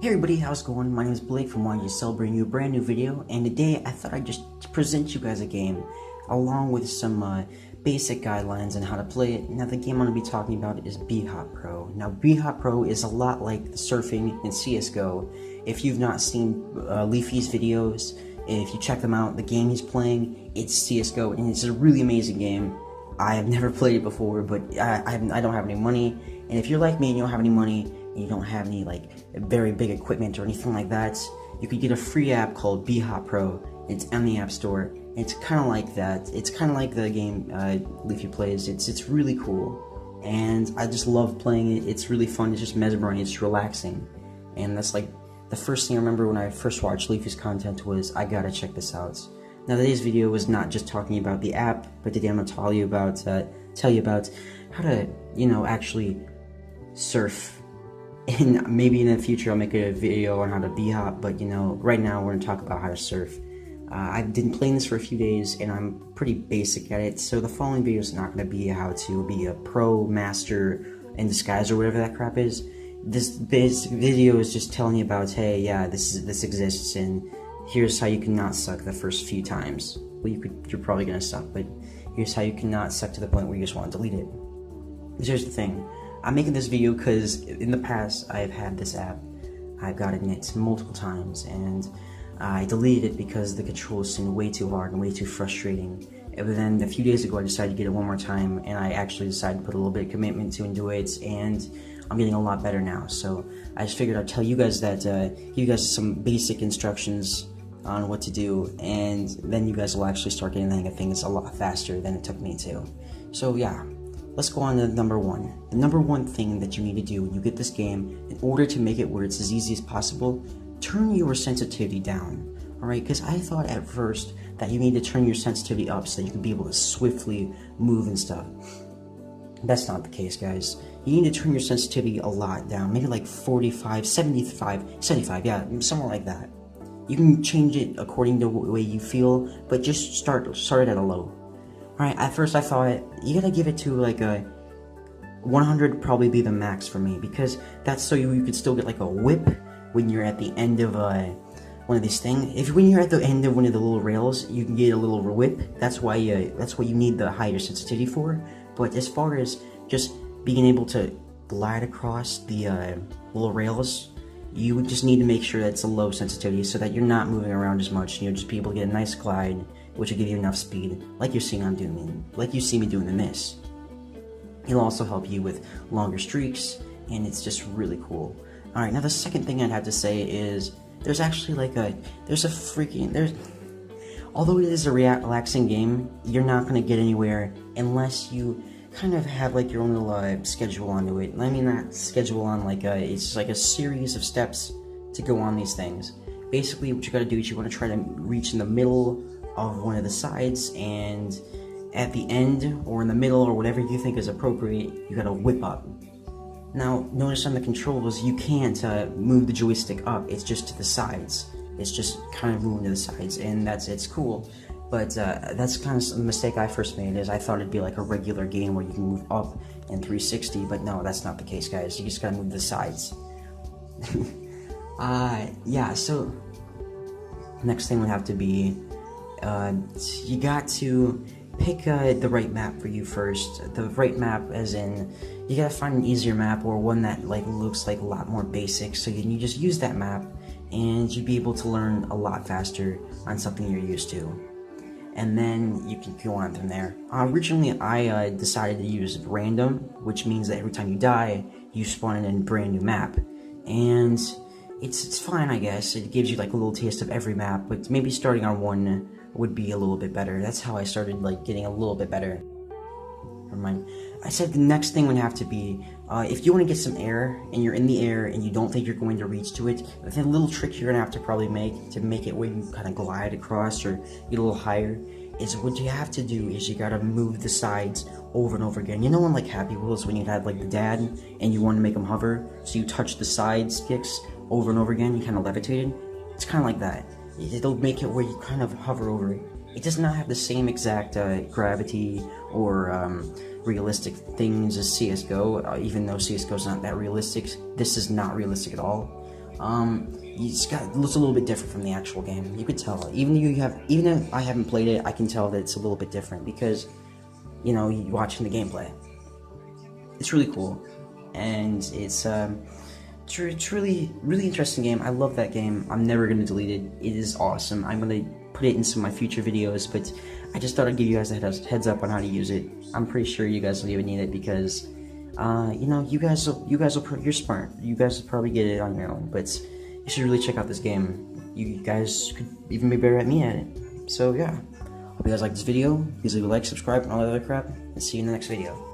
Hey everybody, how's it going? My name is Blake from Why You celebrating you a brand new video, and today I thought I'd just present you guys a game along with some basic guidelines on how to play it. Now the game I'm going to be talking about is Bhopal Pro. Now Bhopal Pro is a lot like the surfing in CSGO. If you've not seen Leafy's videos, if you check them out, the game he's playing, it's CSGO, and it's a really amazing game. I have never played it before, but I don't have any money, and if you're like me and you don't have any money, and you don't have any like very big equipment or anything like that, you could get a free app called Bhopal Pro. It's on the App Store. It's kind of like that. It's kind of like the game Leafy plays. It's really cool, and I just love playing it. It's really fun. It's just mesmerizing. It's relaxing, and that's like the first thing I remember when I first watched Leafy's content was I gotta check this out. Now today's video was not just talking about the app, but today I'm gonna tell you about how to actually surf. And maybe in the future I'll make a video on how to b-hop, but right now we're going to talk about how to surf. I've been playing this for a few days and I'm pretty basic at it, so the following video is not going to be how to be a pro, master, in disguise or whatever that crap is. This basic video is just telling you about, hey, yeah, this exists and here's how you can not suck the first few times. Well, you're probably going to suck, but here's how you can not suck to the point where you just want to delete it. Because here's the thing. I'm making this video because in the past I've had this app. I've gotten it multiple times and I deleted it because the controls seemed way too hard and way too frustrating. And then a few days ago I decided to get it one more time and I actually decided to put a little bit of commitment to do it, and I'm getting a lot better now. So I just figured I'd tell you guys that, give you guys some basic instructions on what to do, and then you guys will actually start getting the hang of things a lot faster than it took me to. So yeah. Let's go on to number one. The number one thing that you need to do when you get this game, in order to make it where it's as easy as possible, turn your sensitivity down. Alright, because I thought at first that you need to turn your sensitivity up so that you can be able to swiftly move and stuff. That's not the case, guys. You need to turn your sensitivity a lot down, maybe like 45, 75, yeah, somewhere like that. You can change it according to the way you feel, but just start it at a low. Alright, at first I thought, you gotta give it to like a 100 probably be the max for me, because that's so you could still get like a whip when you're at the end of one of these things. When you're at the end of one of the little rails, you can get a little whip. That's what you need the higher sensitivity for. But as far as just being able to glide across the little rails, you would just need to make sure that it's a low sensitivity so that you're not moving around as much. Just be able to get a nice glide, which will give you enough speed, like you're seeing like you see me doing in this. It'll also help you with longer streaks, and it's just really cool. Alright, now the second thing I'd have to say is, there's actually although it is a relaxing game, you're not going to get anywhere unless you kind of have like your own little schedule onto it. I mean, not schedule on, like it's just like a series of steps to go on these things. Basically, what you gotta do is you want to try to reach in the middle of one of the sides, and at the end or in the middle or whatever you think is appropriate, you gotta whip up. Now notice on the controls you can't move the joystick up, it's just to the sides. It's just kind of moving to the sides, and it's cool, but that's kind of the mistake I first made, is I thought it'd be like a regular game where you can move up and 360, but no, that's not the case, guys. You just gotta move the sides. Yeah, so next thing would have to be you got to pick the right map for you first. The right map as in, you gotta find an easier map or one that like looks like a lot more basic, so you just use that map and you'd be able to learn a lot faster on something you're used to. And then you can go on from there. Originally I decided to use random, which means that every time you die, you spawn in a brand new map. And it's fine, I guess. It gives you like a little taste of every map, but maybe starting on one would be a little bit better. That's how I started like getting a little bit better. Never mind. I said the next thing would have to be, if you want to get some air and you're in the air and you don't think you're going to reach to it, the little trick you're gonna have to probably make to make it where you kind of glide across or get a little higher is, what you have to do is you gotta move the sides over and over again. You know, on like Happy Wheels when you had like the dad and you want to make him hover, so you touch the side sticks over and over again, you kind of levitated. It's kind of like that. It'll make it where you kind of hover over it. It does not have the same exact gravity or realistic things as CSGO, even though CSGO is not that realistic. This is not realistic at all. It's got, it looks a little bit different from the actual game. You could tell. Even if I haven't played it, I can tell that it's a little bit different because, you know, you're watching the gameplay. It's really cool, and it's really interesting game. I love that game. I'm never gonna delete it. It is awesome. I'm gonna put it in some of my future videos, but I just thought I'd give you guys a heads up on how to use it. I'm pretty sure you guys will even need it because, you know, you're smart. You guys will probably get it on your own, but you should really check out this game. You guys could even be better at me at it. So yeah, hope you guys like this video. Please leave a like, subscribe, and all that other crap, and see you in the next video.